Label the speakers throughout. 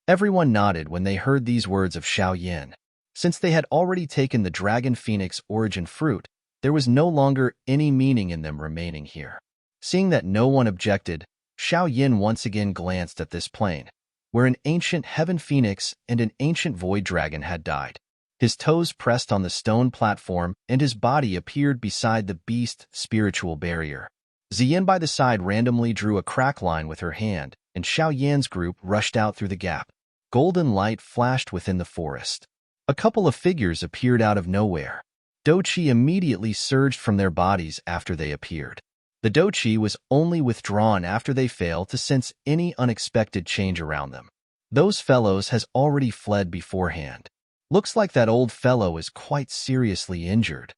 Speaker 1: Everyone nodded when they heard these words of Xiao Yin. Since they had already taken the Dragon Phoenix origin fruit, there was no longer any meaning in them remaining here. Seeing that no one objected, Xiao Yin once again glanced at this plain, where an ancient Heaven Phoenix and an ancient Void Dragon had died. His toes pressed on the stone platform, and his body appeared beside the beast's spiritual barrier. Ziyin by the side randomly drew a crack line with her hand, and Xiao Yan's group rushed out through the gap. Golden light flashed within the forest. A couple of figures appeared out of nowhere. Doqi immediately surged from their bodies after they appeared. The Doqi was only withdrawn after they failed to sense any unexpected change around them. Those fellows has already fled beforehand. Looks like that old fellow is quite seriously injured.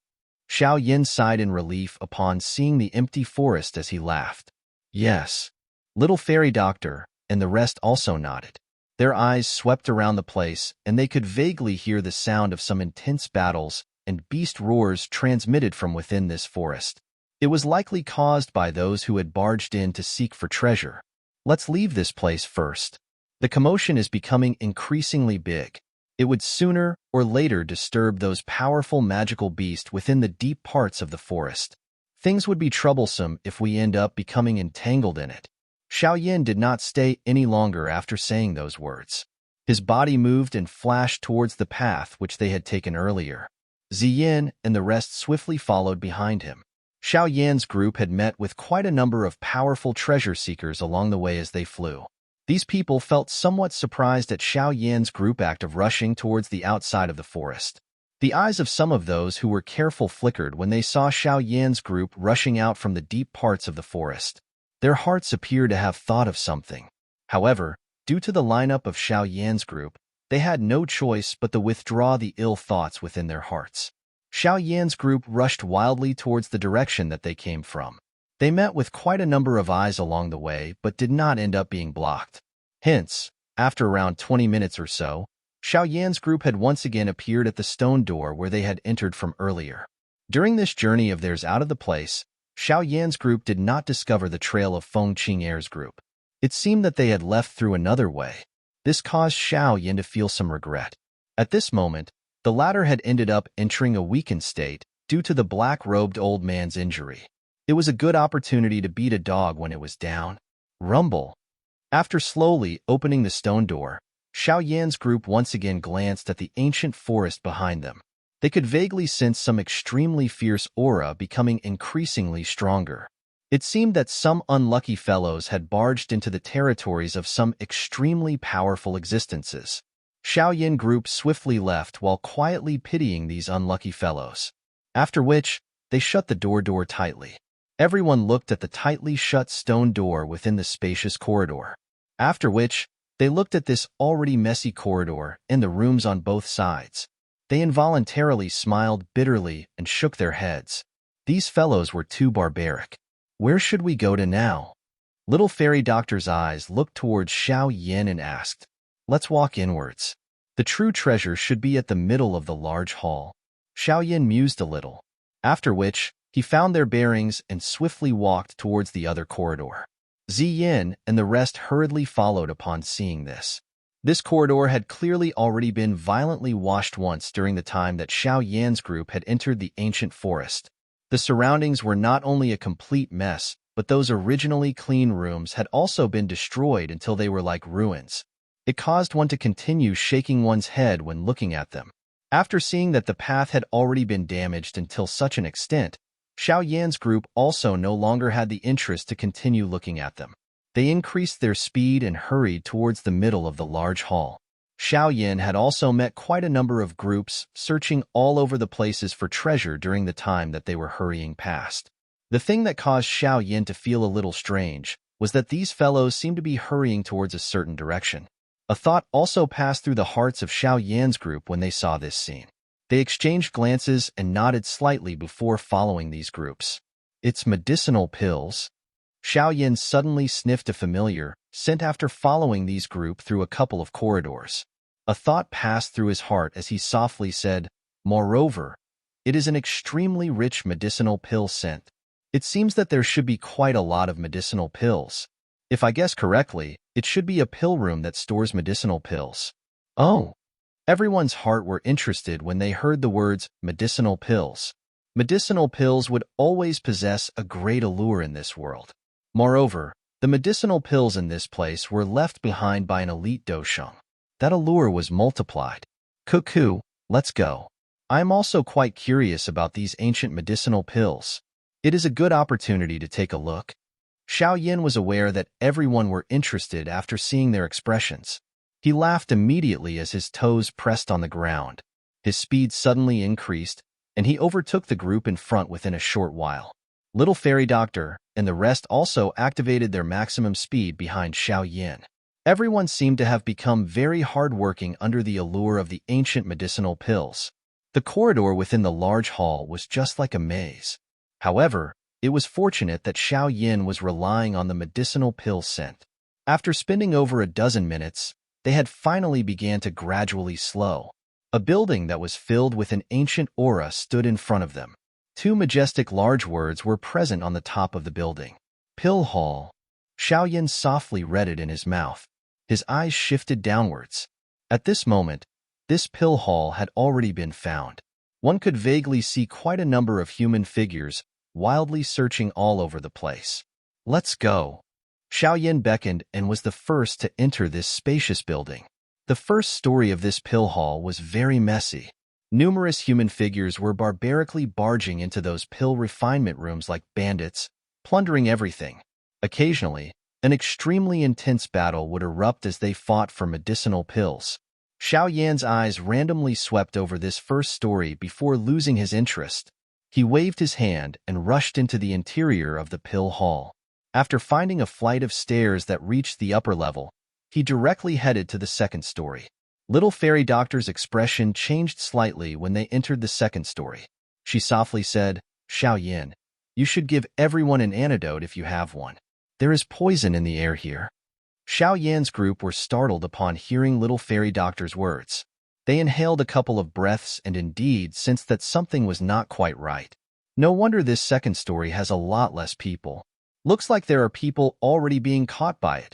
Speaker 1: Xiao Yin sighed in relief upon seeing the empty forest as he laughed. Yes. Little fairy doctor and the rest also nodded. Their eyes swept around the place, and they could vaguely hear the sound of some intense battles and beast roars transmitted from within this forest. It was likely caused by those who had barged in to seek for treasure. Let's leave this place first. The commotion is becoming increasingly big. It would sooner or later disturb those powerful magical beasts within the deep parts of the forest. Things would be troublesome if we end up becoming entangled in it. Xiao Yin did not stay any longer after saying those words. His body moved and flashed towards the path which they had taken earlier. Ziyin and the rest swiftly followed behind him. Xiao Yan's group had met with quite a number of powerful treasure seekers along the way as they flew. These people felt somewhat surprised at Xiao Yan's group act of rushing towards the outside of the forest. The eyes of some of those who were careful flickered when they saw Xiao Yan's group rushing out from the deep parts of the forest. Their hearts appeared to have thought of something. However, due to the lineup of Xiao Yan's group, they had no choice but to withdraw the ill thoughts within their hearts. Xiao Yan's group rushed wildly towards the direction that they came from. They met with quite a number of eyes along the way, but did not end up being blocked. Hence, after around 20 minutes or so, Xiao Yan's group had once again appeared at the stone door where they had entered from earlier. During this journey of theirs out of the place, Xiao Yan's group did not discover the trail of Feng Qing'er's group. It seemed that they had left through another way. This caused Xiao Yan to feel some regret. At this moment, the latter had ended up entering a weakened state due to the black-robed old man's injury. It was a good opportunity to beat a dog when it was down. Rumble. After slowly opening the stone door, Xiao Yan's group once again glanced at the ancient forest behind them. They could vaguely sense some extremely fierce aura becoming increasingly stronger. It seemed that some unlucky fellows had barged into the territories of some extremely powerful existences. Xiao Yan group swiftly left while quietly pitying these unlucky fellows. After which, they shut the door tightly. Everyone looked at the tightly shut stone door within the spacious corridor. After which, they looked at this already messy corridor and the rooms on both sides. They involuntarily smiled bitterly and shook their heads. These fellows were too barbaric. Where should we go to now? Little fairy doctor's eyes looked towards Xiao Yan and asked, Let's walk inwards. The true treasure should be at the middle of the large hall. Xiao Yan mused a little. After which, he found their bearings and swiftly walked towards the other corridor. Ziyin and the rest hurriedly followed upon seeing this. This corridor had clearly already been violently washed once during the time that Xiao Yan's group had entered the ancient forest. The surroundings were not only a complete mess, but those originally clean rooms had also been destroyed until they were like ruins. It caused one to continue shaking one's head when looking at them. After seeing that the path had already been damaged until such an extent, Xiao Yan's group also no longer had the interest to continue looking at them. They increased their speed and hurried towards the middle of the large hall. Xiao Yan had also met quite a number of groups searching all over the places for treasure during the time that they were hurrying past. The thing that caused Xiao Yan to feel a little strange was that these fellows seemed to be hurrying towards a certain direction. A thought also passed through the hearts of Xiao Yan's group when they saw this scene. They exchanged glances and nodded slightly before following these groups. It's medicinal pills. Xiao Yan suddenly sniffed a familiar scent after following these group through a couple of corridors. A thought passed through his heart as he softly said, Moreover, it is an extremely rich medicinal pill scent. It seems that there should be quite a lot of medicinal pills. If I guess correctly, it should be a pill room that stores medicinal pills. Oh. Everyone's heart were interested when they heard the words medicinal pills. Medicinal pills would always possess a great allure in this world. Moreover, the medicinal pills in this place were left behind by an elite dosheng. That allure was multiplied. Cuckoo, let's go. I am also quite curious about these ancient medicinal pills. It is a good opportunity to take a look. Xiao Yin was aware that everyone were interested after seeing their expressions. He laughed immediately as his toes pressed on the ground. His speed suddenly increased, and he overtook the group in front within a short while. Little Fairy Doctor and the rest also activated their maximum speed behind Xiao Yin. Everyone seemed to have become very hard-working under the allure of the ancient medicinal pills. The corridor within the large hall was just like a maze. However, it was fortunate that Xiao Yin was relying on the medicinal pill scent. After spending over a dozen minutes, they had finally began to gradually slow. A building that was filled with an ancient aura stood in front of them. Two majestic large words were present on the top of the building. Pill Hall. Xiao Yin softly read it in his mouth. His eyes shifted downwards. At this moment, this pill hall had already been found. One could vaguely see quite a number of human figures wildly searching all over the place. Let's go. Xiao Yin beckoned and was the first to enter this spacious building. The first story of this pill hall was very messy. Numerous human figures were barbarically barging into those pill refinement rooms like bandits, plundering everything. Occasionally, an extremely intense battle would erupt as they fought for medicinal pills. Xiao Yan's eyes randomly swept over this first story before losing his interest. He waved his hand and rushed into the interior of the pill hall. After finding a flight of stairs that reached the upper level, he directly headed to the second story. Little Fairy Doctor's expression changed slightly when they entered the second story. She softly said, "Xiao Yin, you should give everyone an antidote if you have one. There is poison in the air here." Xiao Yan's group were startled upon hearing Little Fairy Doctor's words. They inhaled a couple of breaths and indeed sensed that something was not quite right. No wonder this second story has a lot less people. Looks like there are people already being caught by it.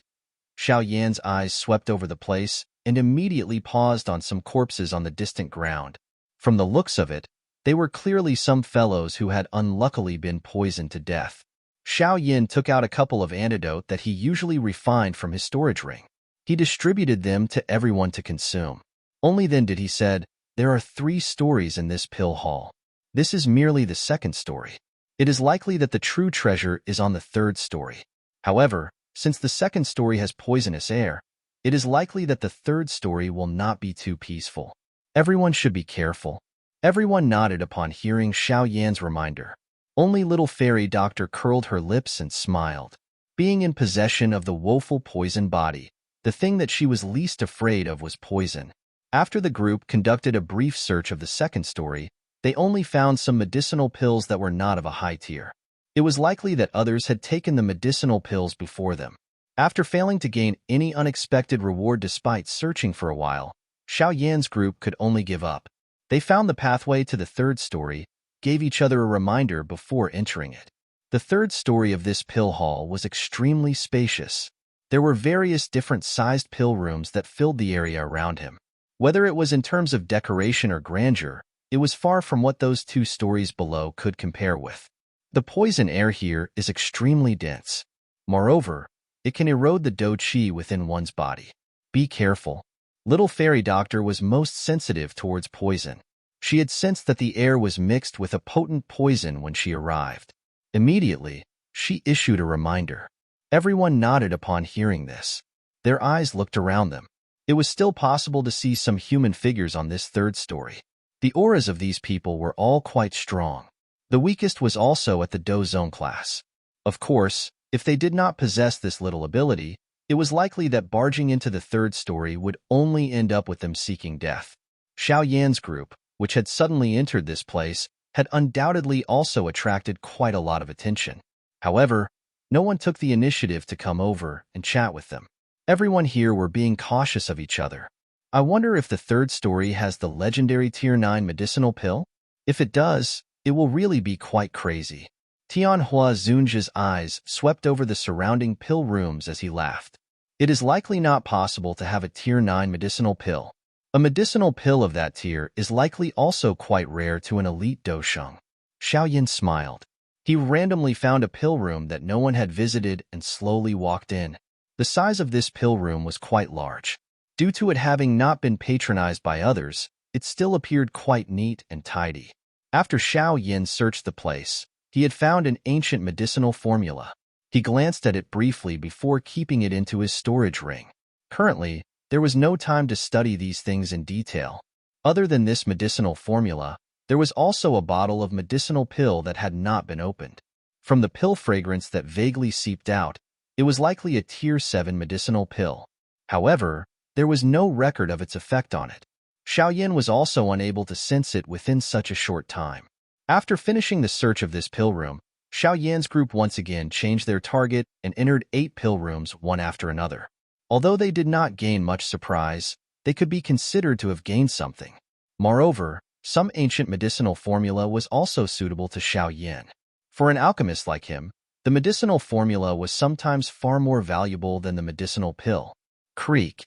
Speaker 1: Xiao Yan's eyes swept over the place and immediately paused on some corpses on the distant ground. From the looks of it, they were clearly some fellows who had unluckily been poisoned to death. Xiao Yin took out a couple of antidote that he usually refined from his storage ring. He distributed them to everyone to consume. Only then did he said, "There are 3 stories in this pill hall. This is merely the second story. It is likely that the true treasure is on the 3rd story. However, since the second story has poisonous air, it is likely that the 3rd story will not be too peaceful. Everyone should be careful." Everyone nodded upon hearing Xiao Yan's reminder. Only Little Fairy Doctor curled her lips and smiled. Being in possession of the woeful poison body, the thing that she was least afraid of was poison. After the group conducted a brief search of the second story, they only found some medicinal pills that were not of a high tier. It was likely that others had taken the medicinal pills before them. After failing to gain any unexpected reward despite searching for a while, Xiao Yan's group could only give up. They found the pathway to the 3rd story, gave each other a reminder before entering it. The 3rd story of this pill hall was extremely spacious. There were various different-sized pill rooms that filled the area around him. Whether it was in terms of decoration or grandeur, it was far from what those 2 stories below could compare with. The poison air here is extremely dense. Moreover, it can erode the dou qi within one's body. Be careful. Little Fairy Doctor was most sensitive towards poison. She had sensed that the air was mixed with a potent poison when she arrived. Immediately, she issued a reminder. Everyone nodded upon hearing this. Their eyes looked around them. It was still possible to see some human figures on this 3rd story. The auras of these people were all quite strong. The weakest was also at the Dozong class. Of course, if they did not possess this little ability, it was likely that barging into the 3rd story would only end up with them seeking death. Xiao Yan's group, which had suddenly entered this place, had undoubtedly also attracted quite a lot of attention. However, no one took the initiative to come over and chat with them. Everyone here were being cautious of each other. I wonder if the 3rd story has the legendary Tier 9 medicinal pill? If it does, it will really be quite crazy. Tianhua Zunji's eyes swept over the surrounding pill rooms as he laughed. It is likely not possible to have a Tier 9 medicinal pill. A medicinal pill of that tier is likely also quite rare to an elite dosheng. Xiaoyan smiled. He randomly found a pill room that no one had visited and slowly walked in. The size of this pill room was quite large. Due to it having not been patronized by others, it still appeared quite neat and tidy. After Xiaoyan searched the place, he had found an ancient medicinal formula. He glanced at it briefly before keeping it into his storage ring. Currently, there was no time to study these things in detail. Other than this medicinal formula, there was also a bottle of medicinal pill that had not been opened. From the pill fragrance that vaguely seeped out, it was likely a Tier 7 medicinal pill. However, there was no record of its effect on it. Xiaoyan was also unable to sense it within such a short time. After finishing the search of this pill room, Xiaoyan's group once again changed their target and entered 8 pill rooms one after another. Although they did not gain much surprise, they could be considered to have gained something. Moreover, some ancient medicinal formula was also suitable to Xiaoyan. For an alchemist like him, the medicinal formula was sometimes far more valuable than the medicinal pill. Creak.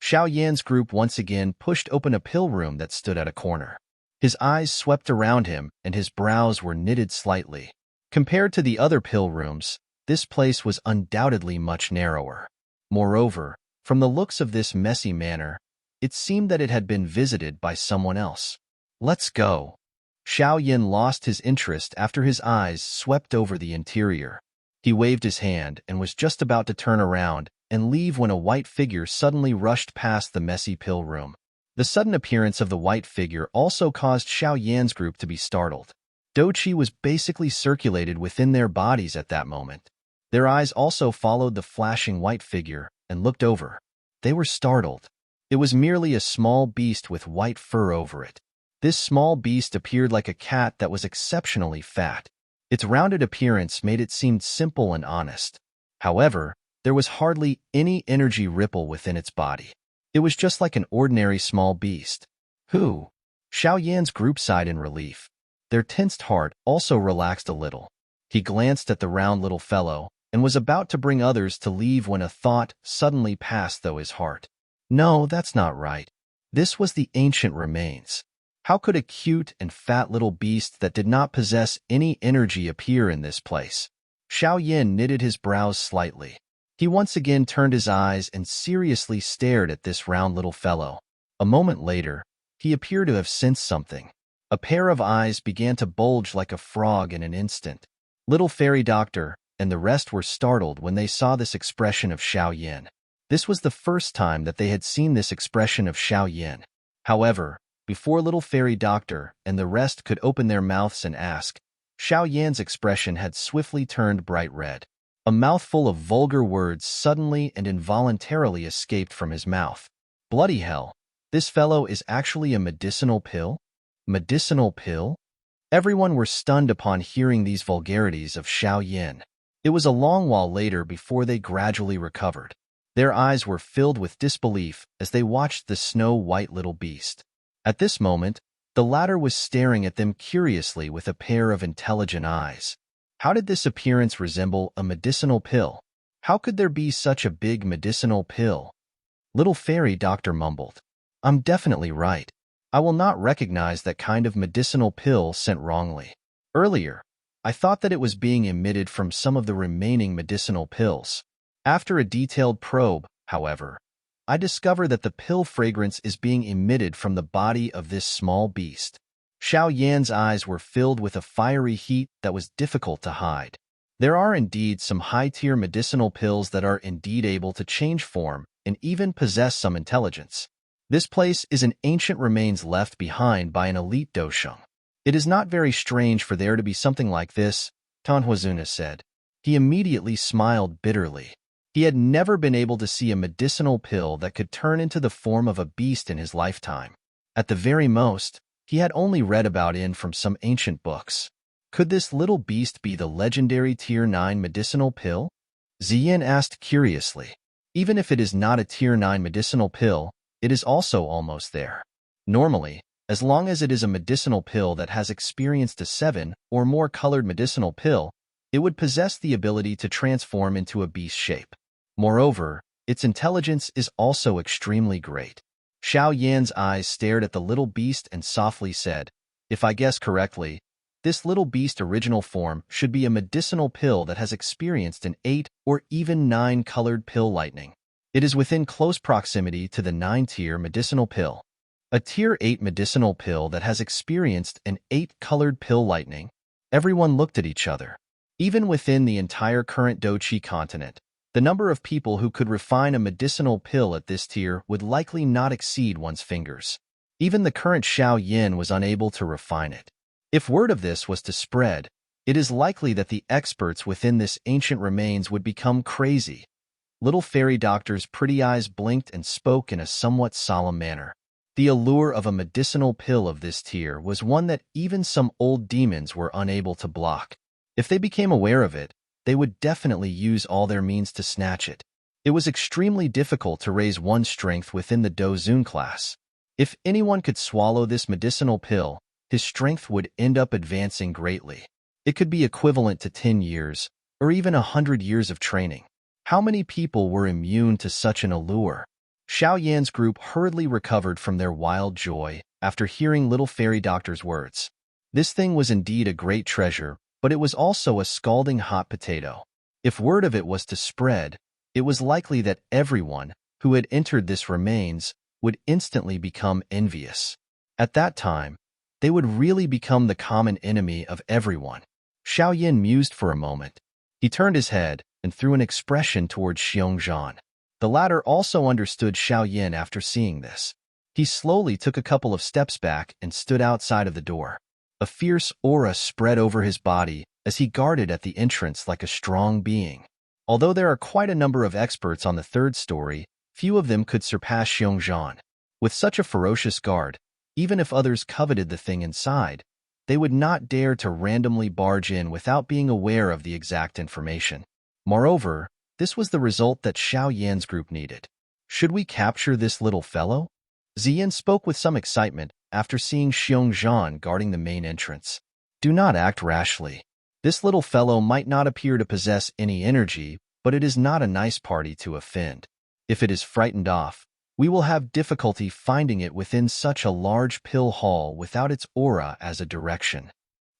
Speaker 1: Xiaoyan's group once again pushed open a pill room that stood at a corner. His eyes swept around him and his brows were knitted slightly. Compared to the other pill rooms, this place was undoubtedly much narrower. Moreover, from the looks of this messy manor, it seemed that it had been visited by someone else. Let's go. Xiaoyan lost his interest after his eyes swept over the interior. He waved his hand and was just about to turn around and leave when a white figure suddenly rushed past the messy pill room. The sudden appearance of the white figure also caused Xiaoyan's group to be startled. Doqi was basically circulated within their bodies at that moment. Their eyes also followed the flashing white figure and looked over. They were startled. It was merely a small beast with white fur over it. This small beast appeared like a cat that was exceptionally fat. Its rounded appearance made it seem simple and honest. However, there was hardly any energy ripple within its body. It was just like an ordinary small beast. Who? Xiaoyan's group sighed in relief. Their tensed heart also relaxed a little. He glanced at the round little fellow and was about to bring others to leave when a thought suddenly passed through his heart. No, that's not right. This was the ancient remains. How could a cute and fat little beast that did not possess any energy appear in this place? Xiaoyan knitted his brows slightly. He once again turned his eyes and seriously stared at this round little fellow. A moment later, he appeared to have sensed something. A pair of eyes began to bulge like a frog in an instant. Little Fairy Doctor and the rest were startled when they saw this expression of Xiaoyan. This was the first time that they had seen this expression of Xiaoyan. However, before Little Fairy Doctor and the rest could open their mouths and ask, Xiaoyan's expression had swiftly turned bright red. A mouthful of vulgar words suddenly and involuntarily escaped from his mouth. Bloody hell, this fellow is actually a medicinal pill? Medicinal pill? Everyone were stunned upon hearing these vulgarities of Xiaoyan. It was a long while later before they gradually recovered. Their eyes were filled with disbelief as they watched the snow-white little beast. At this moment, the latter was staring at them curiously with a pair of intelligent eyes. How did this appearance resemble a medicinal pill? How could there be such a big medicinal pill? Little Fairy Doctor mumbled. I'm definitely right. I will not recognize that kind of medicinal pill sent wrongly. Earlier, I thought that it was being emitted from some of the remaining medicinal pills. After a detailed probe, however, I discover that the pill fragrance is being emitted from the body of this small beast. Xiaoyan's eyes were filled with a fiery heat that was difficult to hide. There are indeed some high-tier medicinal pills that are indeed able to change form and even possess some intelligence. This place is an ancient remains left behind by an elite dosheng. It is not very strange for there to be something like this, Tanhuazuna said. He immediately smiled bitterly. He had never been able to see a medicinal pill that could turn into the form of a beast in his lifetime. At the very most, he had only read about it from some ancient books. Could this little beast be the legendary Tier 9 medicinal pill? Ziyin asked curiously. Even if it is not a Tier 9 medicinal pill, it is also almost there. Normally, As long as it is a medicinal pill that has experienced a 7 or more colored medicinal pill, it would possess the ability to transform into a beast shape. Moreover, its intelligence is also extremely great. Xiao Yan's eyes stared at the little beast and softly said, "If I guess correctly, this little beast original form should be a medicinal pill that has experienced an 8 or even 9 colored pill lightning. It is within close proximity to the 9-tier medicinal pill. A tier 8 medicinal pill that has experienced an 8 colored pill lightning." Everyone looked at each other. Even within the entire current Dochi continent, the number of people who could refine a medicinal pill at this tier would likely not exceed one's fingers. Even the current Xiao Yin was unable to refine it. If word of this was to spread, it is likely that the experts within this ancient remains would become crazy. Little fairy doctor's pretty eyes blinked and spoke in a somewhat solemn manner. The allure of a medicinal pill of this tier was one that even some old demons were unable to block. If they became aware of it, they would definitely use all their means to snatch it. It was extremely difficult to raise one's strength within the Dozun class. If anyone could swallow this medicinal pill, his strength would end up advancing greatly. It could be equivalent to 10 years, or even 100 years of training. How many people were immune to such an allure? Xiao Yan's group hurriedly recovered from their wild joy after hearing Little Fairy Doctor's words. This thing was indeed a great treasure, but it was also a scalding hot potato. If word of it was to spread, it was likely that everyone who had entered this remains would instantly become envious. At that time, they would really become the common enemy of everyone. Xiao Yin mused for a moment. He turned his head and threw an expression towards Xiongzhan. The latter also understood Xiao Yin after seeing this. He slowly took a couple of steps back and stood outside of the door. A fierce aura spread over his body as he guarded at the entrance like a strong being. Although there are quite a number of experts on the 3rd story, few of them could surpass Xiongzhan. With such a ferocious guard, even if others coveted the thing inside, they would not dare to randomly barge in without being aware of the exact information. Moreover, this was the result that Xiao Yan's group needed. Should we capture this little fellow? Ziyin spoke with some excitement after seeing Xiongzhan guarding the main entrance. Do not act rashly. This little fellow might not appear to possess any energy, but it is not a nice party to offend. If it is frightened off, we will have difficulty finding it within such a large pill hall without its aura as a direction.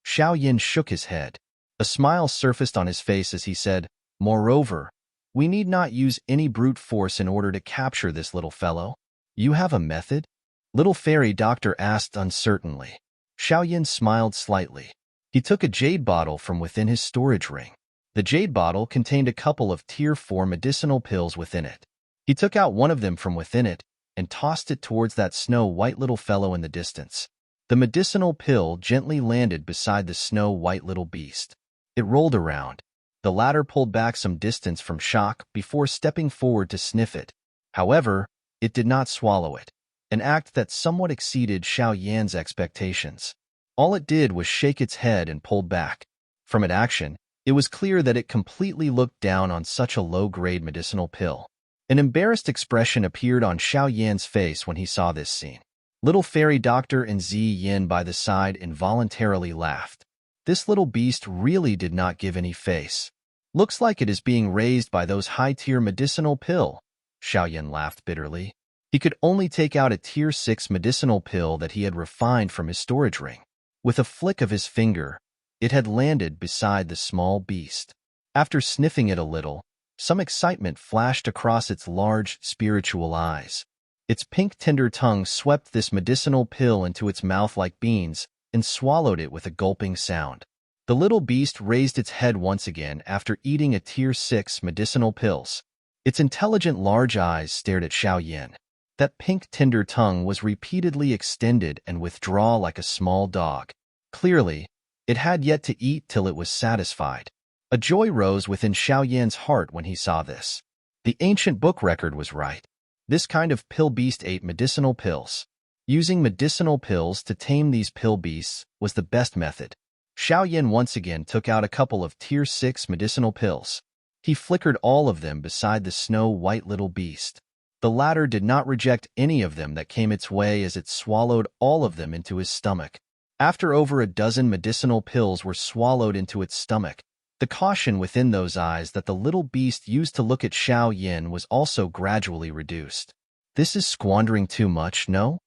Speaker 1: Xiao Yin shook his head. A smile surfaced on his face as he said, "Moreover, we need not use any brute force in order to capture this little fellow. You have a method?" Little Fairy Doctor asked uncertainly. Xiao Yin smiled slightly. He took a jade bottle from within his storage ring. The jade bottle contained a couple of tier 4 medicinal pills within it. He took out one of them from within it and tossed it towards that snow-white little fellow in the distance. The medicinal pill gently landed beside the snow-white little beast. It rolled around. The latter pulled back some distance from shock before stepping forward to sniff it. However, it did not swallow it, an act that somewhat exceeded Xiao Yan's expectations. All it did was shake its head and pulled back. From its action, it was clear that it completely looked down on such a low-grade medicinal pill. An embarrassed expression appeared on Xiao Yan's face when he saw this scene. Little Fairy Doctor and Ziyin by the side involuntarily laughed. This little beast really did not give any face. Looks like it is being raised by those high-tier medicinal pill. Xiao Yin laughed bitterly. He could only take out a tier 6 medicinal pill that he had refined from his storage ring. With a flick of his finger, it had landed beside the small beast. After sniffing it a little, some excitement flashed across its large, spiritual eyes. Its pink tender tongue swept this medicinal pill into its mouth like beans and swallowed it with a gulping sound. The little beast raised its head once again after eating a tier 6 medicinal pills. Its intelligent large eyes stared at Xiao Yin. That pink tender tongue was repeatedly extended and withdrawn like a small dog. Clearly, it had yet to eat till it was satisfied. A joy rose within Xiao Yan's heart when he saw this. The ancient book record was right. This kind of pill beast ate medicinal pills. Using medicinal pills to tame these pill beasts was the best method. Xiao Yin once again took out a couple of tier 6 medicinal pills. He flickered all of them beside the snow-white little beast. The latter did not reject any of them that came its way as it swallowed all of them into his stomach. After over a dozen medicinal pills were swallowed into its stomach, the caution within those eyes that the little beast used to look at Xiao Yin was also gradually reduced. This is squandering too much, no?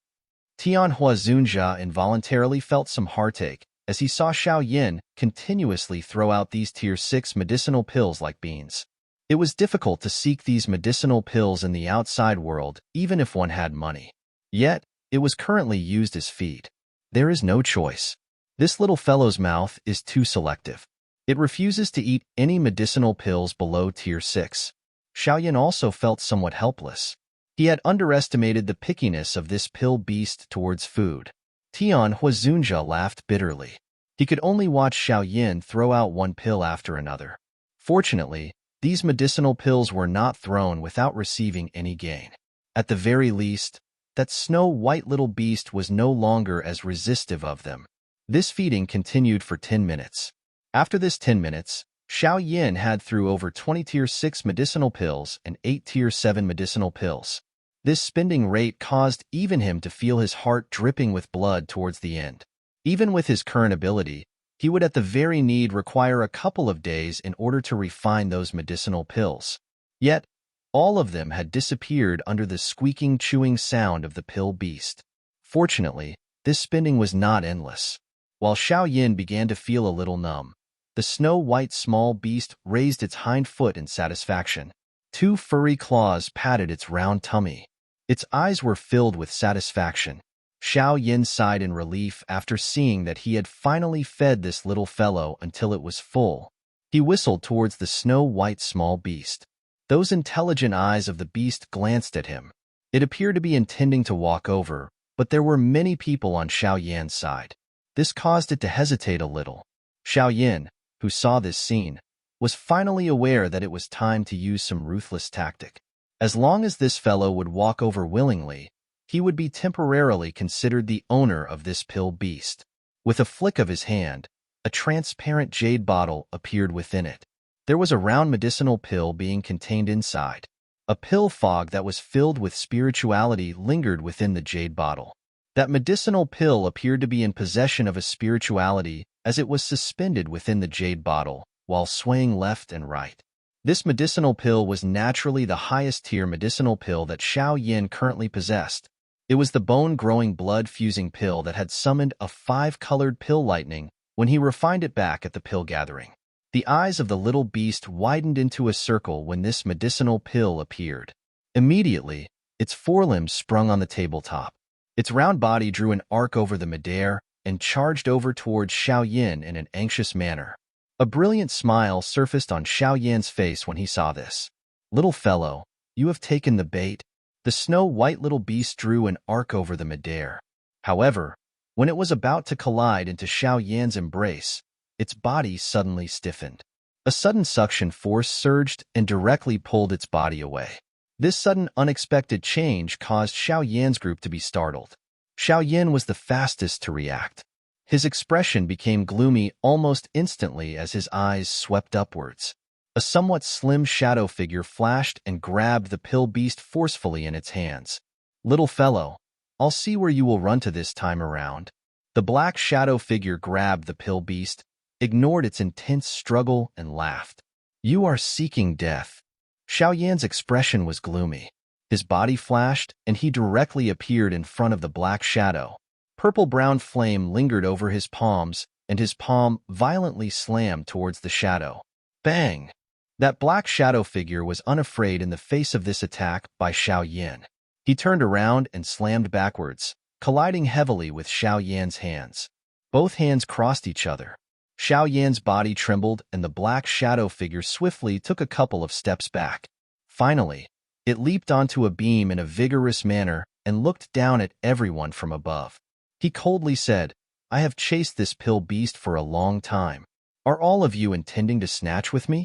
Speaker 1: Tianhua Zunjia involuntarily felt some heartache as he saw Xiao Yin continuously throw out these Tier 6 medicinal pills like beans. It was difficult to seek these medicinal pills in the outside world even if one had money. Yet, it was currently used as feed. There is no choice. This little fellow's mouth is too selective. It refuses to eat any medicinal pills below Tier 6. Xiao Yin also felt somewhat helpless. He had underestimated the pickiness of this pill beast towards food. Tianhua Zunjia laughed bitterly. He could only watch Xiao Yin throw out one pill after another. Fortunately, these medicinal pills were not thrown without receiving any gain. At the very least, that snow-white little beast was no longer as resistive of them. This feeding continued for 10 minutes. After this 10 minutes, Xiao Yin had through over 20 Tier 6 medicinal pills and 8 Tier 7 medicinal pills. This spending rate caused even him to feel his heart dripping with blood towards the end. Even with his current ability, he would at the very need require a couple of days in order to refine those medicinal pills. Yet, all of them had disappeared under the squeaking, chewing sound of the pill beast. Fortunately, this spending was not endless. While Xiao Yin began to feel a little numb, the snow-white small beast raised its hind foot in satisfaction. 2 furry claws patted its round tummy. Its eyes were filled with satisfaction. Xiao Yin sighed in relief after seeing that he had finally fed this little fellow until it was full. He whistled towards the snow-white small beast. Those intelligent eyes of the beast glanced at him. It appeared to be intending to walk over, but there were many people on Xiao Yan's side. This caused it to hesitate a little. Xiao Yin, who saw this scene, was finally aware that it was time to use some ruthless tactic. As long as this fellow would walk over willingly, he would be temporarily considered the owner of this pill beast. With a flick of his hand, a transparent jade bottle appeared within it. There was a round medicinal pill being contained inside. A pill fog that was filled with spirituality lingered within the jade bottle. That medicinal pill appeared to be in possession of a spirituality as it was suspended within the jade bottle, while swaying left and right. This medicinal pill was naturally the highest tier medicinal pill that Xiao Yin currently possessed. It was the bone-growing blood-fusing pill that had summoned a 5-colored pill lightning when he refined it back at the pill gathering. The eyes of the little beast widened into a circle when this medicinal pill appeared. Immediately, its forelimbs sprung on the tabletop. Its round body drew an arc over the midair and charged over towards Xiao Yin in an anxious manner. A brilliant smile surfaced on Xiao Yan's face when he saw this. "Little fellow, you have taken the bait." The snow-white little beast drew an arc over the midair. However, when it was about to collide into Xiao Yan's embrace, its body suddenly stiffened. A sudden suction force surged and directly pulled its body away. This sudden unexpected change caused Xiao Yan's group to be startled. Xiao Yan was the fastest to react. His expression became gloomy almost instantly as his eyes swept upwards. A somewhat slim shadow figure flashed and grabbed the pill beast forcefully in its hands. "Little fellow, I'll see where you will run to this time around." The black shadow figure grabbed the pill beast, ignored its intense struggle, and laughed. "You are seeking death." Xiao Yan's expression was gloomy. His body flashed, and he directly appeared in front of the black shadow. Purple-brown flame lingered over his palms, and his palm violently slammed towards the shadow. Bang! That black shadow figure was unafraid in the face of this attack by Xiao Yan. He turned around and slammed backwards, colliding heavily with Xiao Yan's hands. Both hands crossed each other. Xiao Yan's body trembled, and the black shadow figure swiftly took a couple of steps back. Finally, it leaped onto a beam in a vigorous manner and looked down at everyone from above. He coldly said, "I have chased this pill beast for a long time. Are all of you intending to snatch with me?"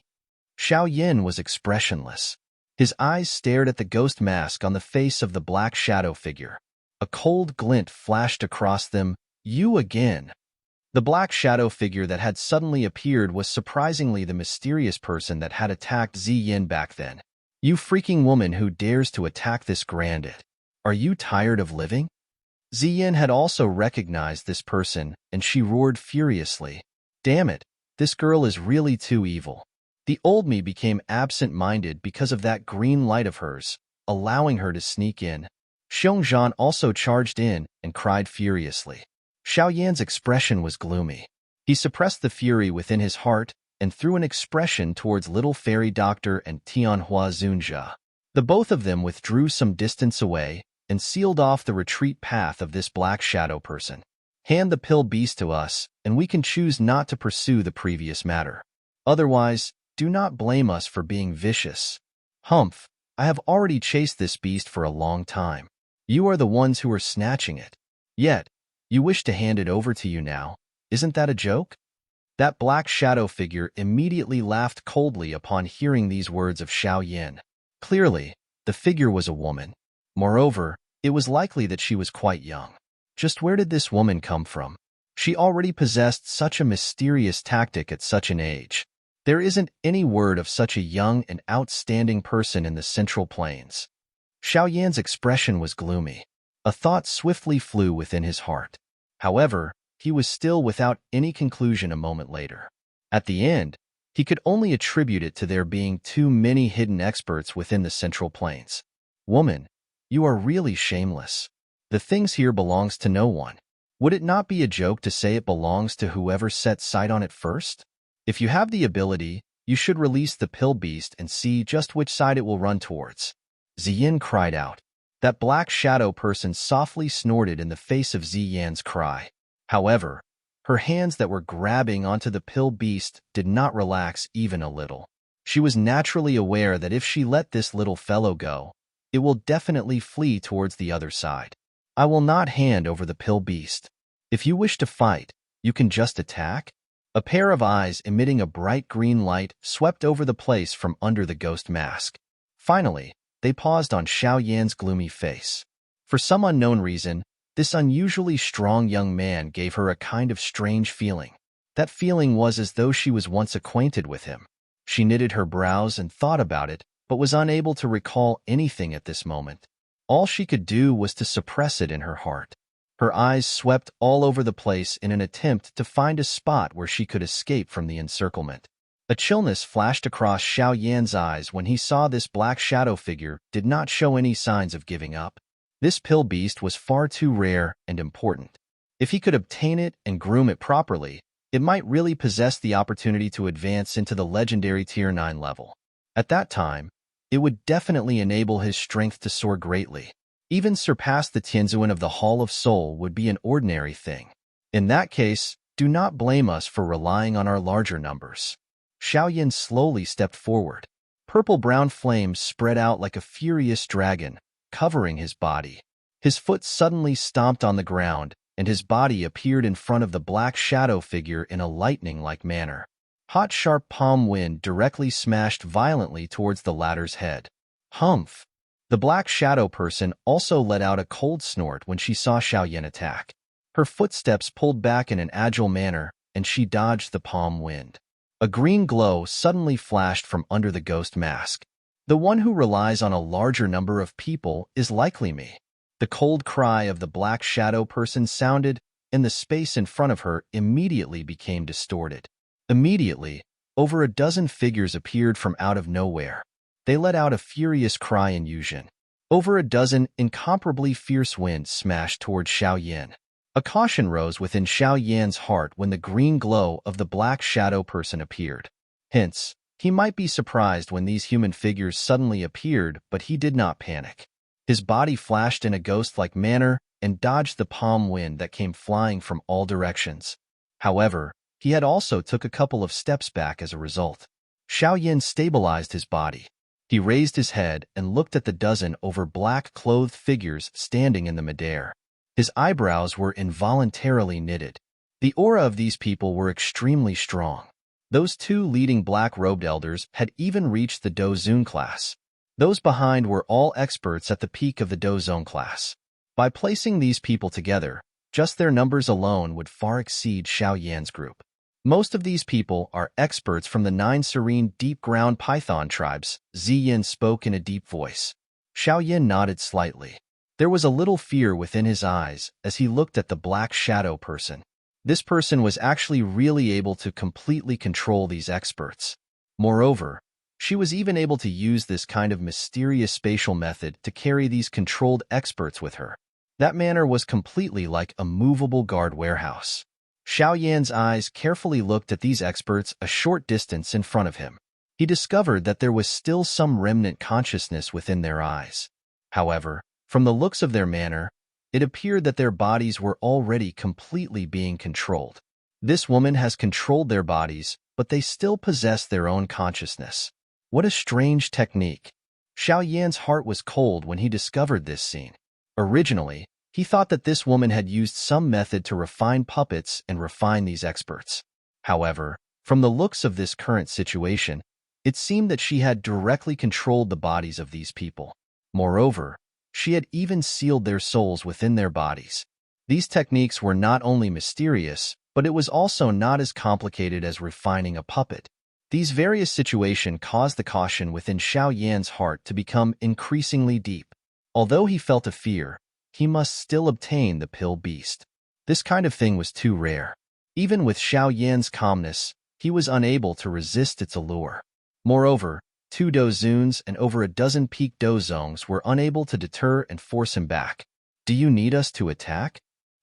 Speaker 1: Xiao Yin was expressionless. His eyes stared at the ghost mask on the face of the black shadow figure. A cold glint flashed across them. "You again." The black shadow figure that had suddenly appeared was surprisingly the mysterious person that had attacked Zi Yin back then. You freaking woman who dares to attack this Grandit. Are you tired of living? Ziyin had also recognized this person, and she roared furiously. Damn it, this girl is really too evil. The old me became absent-minded because of that green light of hers, allowing her to sneak in. Xiongzhan also charged in and cried furiously. Xiaoyan's expression was gloomy. He suppressed the fury within his heart and threw an expression towards little fairy doctor and Tianhua Zunjia. The both of them withdrew some distance away and sealed off the retreat path of this black shadow person. Hand the pill beast to us, and we can choose not to pursue the previous matter. Otherwise, do not blame us for being vicious. Humph, I have already chased this beast for a long time. You are the ones who are snatching it. Yet, you wish to hand it over to you now. Isn't that a joke? That black shadow figure immediately laughed coldly upon hearing these words of Xiaoyan. Clearly, the figure was a woman. Moreover, it was likely that she was quite young. Just where did this woman come from? She already possessed such a mysterious tactic at such an age. There isn't any word of such a young and outstanding person in the Central Plains. Xiaoyan's expression was gloomy. A thought swiftly flew within his heart. However, he was still without any conclusion a moment later. At the end, he could only attribute it to there being too many hidden experts within the Central Plains. Woman, you are really shameless. The things here belongs to no one. Would it not be a joke to say it belongs to whoever set sight on it first? If you have the ability, you should release the pill beast and see just which side it will run towards. Ziyin cried out. That black shadow person softly snorted in the face of Ziyan's cry. However, her hands that were grabbing onto the pill beast did not relax even a little. She was naturally aware that if she let this little fellow go, it will definitely flee towards the other side. I will not hand over the pill beast. If you wish to fight, you can just attack. A pair of eyes emitting a bright green light swept over the place from under the ghost mask. Finally, they paused on Xiaoyan's gloomy face. For some unknown reason, this unusually strong young man gave her a kind of strange feeling. That feeling was as though she was once acquainted with him. She knitted her brows and thought about it, but was unable to recall anything at this moment. All she could do was to suppress it in her heart. Her eyes swept all over the place in an attempt to find a spot where she could escape from the encirclement. A chillness flashed across Xiaoyan's eyes when he saw this black shadow figure did not show any signs of giving up. This pill beast was far too rare and important. If he could obtain it and groom it properly, it might really possess the opportunity to advance into the legendary Tier 9 level. At that time, it would definitely enable his strength to soar greatly. Even surpass the Tianzuan of the Hall of Soul would be an ordinary thing. In that case, do not blame us for relying on our larger numbers. Xiaoyan slowly stepped forward. Purple-brown flames spread out like a furious dragon, covering his body. His foot suddenly stomped on the ground, and his body appeared in front of the black shadow figure in a lightning-like manner. Hot, sharp palm wind directly smashed violently towards the latter's head. Humph! The black shadow person also let out a cold snort when she saw Xiaoyan attack. Her footsteps pulled back in an agile manner, and she dodged the palm wind. A green glow suddenly flashed from under the ghost mask. The one who relies on a larger number of people is likely me. The cold cry of the black shadow person sounded, and the space in front of her immediately became distorted. Immediately, over a dozen figures appeared from out of nowhere. They let out a furious cry in Yuzhen. Over a dozen incomparably fierce winds smashed toward Xiaoyan. A caution rose within Xiaoyan's heart when the green glow of the black shadow person appeared. Hence, he might be surprised when these human figures suddenly appeared, but he did not panic. His body flashed in a ghost-like manner and dodged the palm wind that came flying from all directions. However, he had also took a couple of steps back as a result. Xiaoyan stabilized his body. He raised his head and looked at the dozen over black-clothed figures standing in the midair. His eyebrows were involuntarily knitted. The aura of these people were extremely strong. Those two leading black-robed elders had even reached the Dozun class. Those behind were all experts at the peak of the Dozong class. By placing these people together, just their numbers alone would far exceed Xiaoyan's group. Most of these people are experts from the 9 serene deep-ground python tribes, Ziyin spoke in a deep voice. Xiaoyan nodded slightly. There was a little fear within his eyes as he looked at the black shadow person. This person was actually really able to completely control these experts. Moreover, she was even able to use this kind of mysterious spatial method to carry these controlled experts with her. That manner was completely like a movable guard warehouse. Xiaoyan's eyes carefully looked at these experts a short distance in front of him. He discovered that there was still some remnant consciousness within their eyes. However, from the looks of their manner, it appeared that their bodies were already completely being controlled. This woman has controlled their bodies, but they still possess their own consciousness. What a strange technique. Xiaoyan's heart was cold when he discovered this scene. Originally, he thought that this woman had used some method to refine puppets and refine these experts. However, from the looks of this current situation, it seemed that she had directly controlled the bodies of these people. Moreover, she had even sealed their souls within their bodies. These techniques were not only mysterious, but it was also not as complicated as refining a puppet. These various situations caused the caution within Xiaoyan's heart to become increasingly deep. Although he felt a fear, he must still obtain the pill beast. This kind of thing was too rare. Even with Xiaoyan's calmness, he was unable to resist its allure. Moreover, 2 dozuns and over a dozen peak dozongs were unable to deter and force him back. "Do you need us to attack?"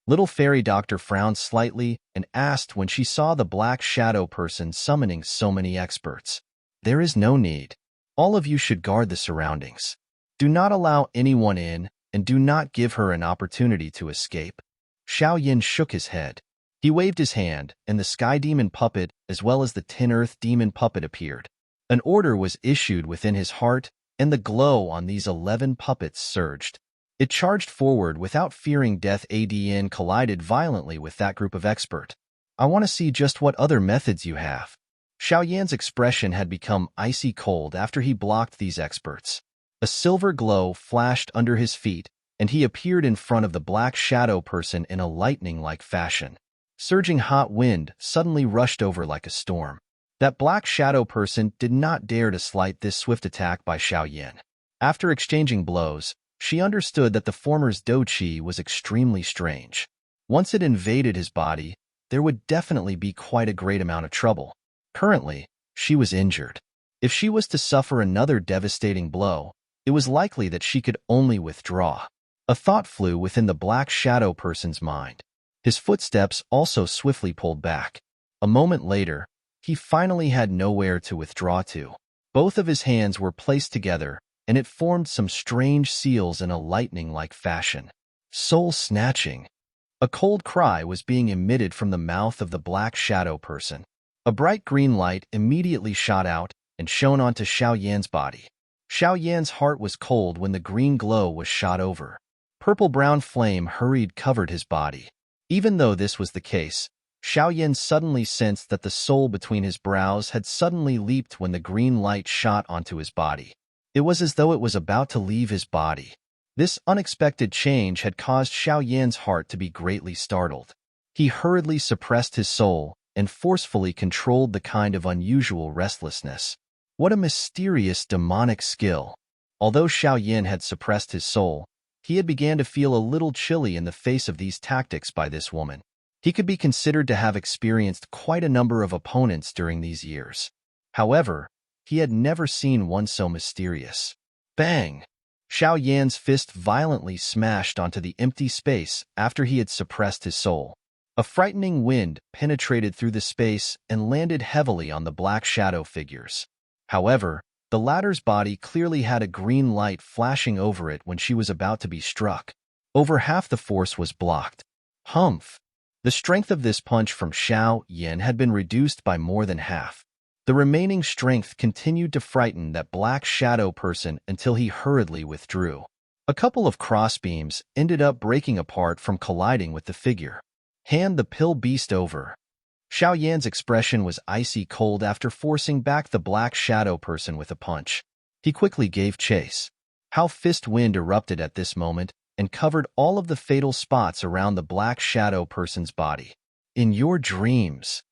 Speaker 1: Little fairy doctor frowned slightly and asked when she saw the black shadow person summoning so many experts. "There is no need. All of you should guard the surroundings. Do not allow anyone in, and do not give her an opportunity to escape." Xiaoyan shook his head. He waved his hand, and the Sky Demon puppet as well as the Tin Earth Demon puppet appeared. An order was issued within his heart, and the glow on these 11 puppets surged. It charged forward without fearing death. ADN collided violently with that group of expert. "I want to see just what other methods you have." Xiaoyan's expression had become icy cold after he blocked these experts. A silver glow flashed under his feet, and he appeared in front of the black shadow person in a lightning-like fashion. Surging hot wind suddenly rushed over like a storm. That black shadow person did not dare to slight this swift attack by Xiaoyan. After exchanging blows, she understood that the former's doqi was extremely strange. Once it invaded his body, there would definitely be quite a great amount of trouble. Currently, she was injured. If she was to suffer another devastating blow, it was likely that she could only withdraw. A thought flew within the black shadow person's mind. His footsteps also swiftly pulled back. A moment later, he finally had nowhere to withdraw to. Both of his hands were placed together, and it formed some strange seals in a lightning-like fashion. Soul-snatching. A cold cry was being emitted from the mouth of the black shadow person. A bright green light immediately shot out and shone onto Xiaoyan's body. Xiaoyan's heart was cold when the green glow was shot over. Purple-brown flame hurried covered his body. Even though this was the case, Xiaoyan suddenly sensed that the soul between his brows had suddenly leaped when the green light shot onto his body. It was as though it was about to leave his body. This unexpected change had caused Xiaoyan's heart to be greatly startled. He hurriedly suppressed his soul and forcefully controlled the kind of unusual restlessness. What a mysterious demonic skill! Although Xiaoyan had suppressed his soul, he had began to feel a little chilly in the face of these tactics by this woman. He could be considered to have experienced quite a number of opponents during these years. However, he had never seen one so mysterious. Bang! Xiaoyan's fist violently smashed onto the empty space after he had suppressed his soul. A frightening wind penetrated through the space and landed heavily on the black shadow figures. However, the latter's body clearly had a green light flashing over it when she was about to be struck. Over half the force was blocked. Humph! The strength of this punch from Xiaoyan had been reduced by more than half. The remaining strength continued to frighten that black shadow person until he hurriedly withdrew. A couple of crossbeams ended up breaking apart from colliding with the figure. Hand the pill beast over. Xiaoyan's expression was icy cold after forcing back the black shadow person with a punch. He quickly gave chase. How fist wind erupted at this moment and covered all of the fatal spots around the black shadow person's body. In your dreams.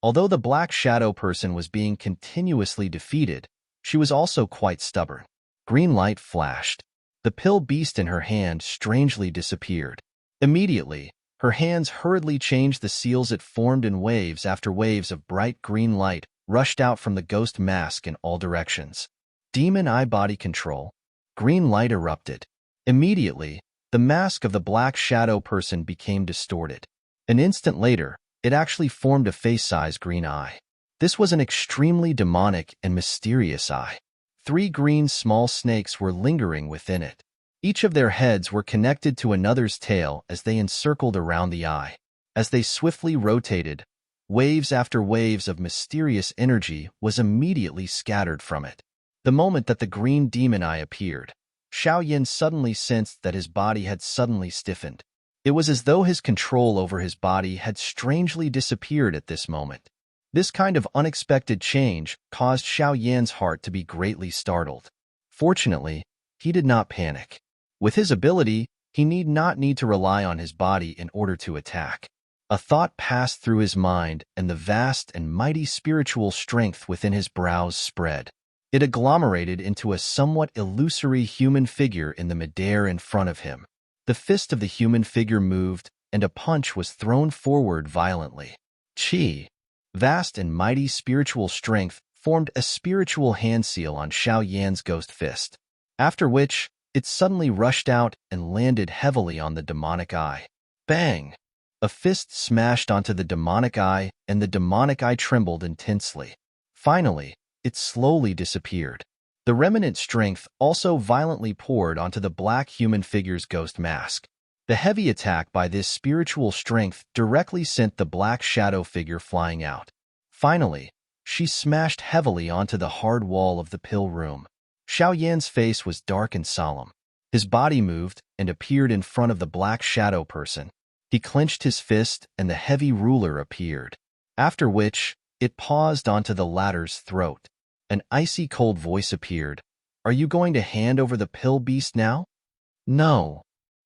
Speaker 1: Although the black shadow person was being continuously defeated, she was also quite stubborn. Green light flashed. The pill beast in her hand strangely disappeared. Immediately, her hands hurriedly changed the seals it formed in waves after waves of bright green light rushed out from the ghost mask in all directions. Demon Eye body control. Green light erupted. Immediately, the mask of the black shadow person became distorted. An instant later, it actually formed a face-size green eye. This was an extremely demonic and mysterious eye. 3 green small snakes were lingering within it. Each of their heads were connected to another's tail as they encircled around the eye. As they swiftly rotated, waves after waves of mysterious energy was immediately scattered from it. The moment that the green demon eye appeared, Xiaoyan suddenly sensed that his body had suddenly stiffened. It was as though his control over his body had strangely disappeared at this moment. This kind of unexpected change caused Xiaoyan's heart to be greatly startled. Fortunately, he did not panic. With his ability, he need not to rely on his body in order to attack. A thought passed through his mind, and the vast and mighty spiritual strength within his brows spread. It agglomerated into a somewhat illusory human figure in the midair in front of him. The fist of the human figure moved, and a punch was thrown forward violently. Qi, vast and mighty spiritual strength, formed a spiritual hand seal on Xiaoyan's ghost fist, after which it suddenly rushed out and landed heavily on the demonic eye. Bang! A fist smashed onto the demonic eye, and the demonic eye trembled intensely. Finally, it slowly disappeared. The remnant strength also violently poured onto the black human figure's ghost mask. The heavy attack by this spiritual strength directly sent the black shadow figure flying out. Finally, she smashed heavily onto the hard wall of the pill room. Xiaoyan's face was dark and solemn. His body moved and appeared in front of the black shadow person. He clenched his fist and the heavy ruler appeared, after which it paused onto the latter's throat. An icy cold voice appeared. "Are you going to hand over the pill beast now?" "No."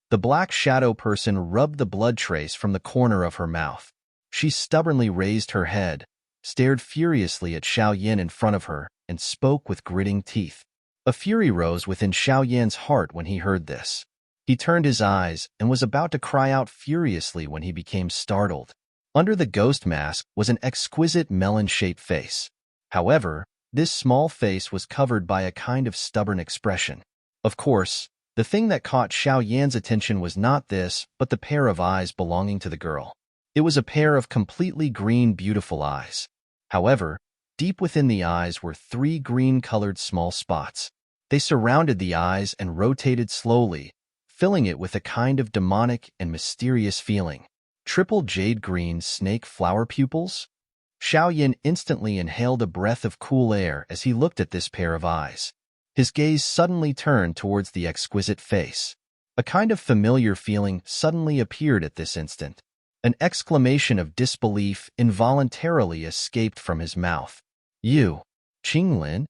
Speaker 1: The black shadow person rubbed the blood trace from the corner of her mouth. She stubbornly raised her head, stared furiously at Xiaoyan in front of her, and spoke with gritting teeth. A fury rose within Xiaoyan's heart when he heard this. He turned his eyes and was about to cry out furiously when he became startled. Under the ghost mask was an exquisite melon-shaped face. However, this small face was covered by a kind of stubborn expression. Of course, the thing that caught Xiaoyan's attention was not this, but the pair of eyes belonging to the girl. It was a pair of completely green, beautiful eyes. However, deep within the eyes were 3 green-colored small spots. They surrounded the eyes and rotated slowly, filling it with a kind of demonic and mysterious feeling. Triple jade green snake flower pupils? Xiaoyan instantly inhaled a breath of cool air as he looked at this pair of eyes. His gaze suddenly turned towards the exquisite face. A kind of familiar feeling suddenly appeared at this instant. An exclamation of disbelief involuntarily escaped from his mouth. "You, Qinglin?"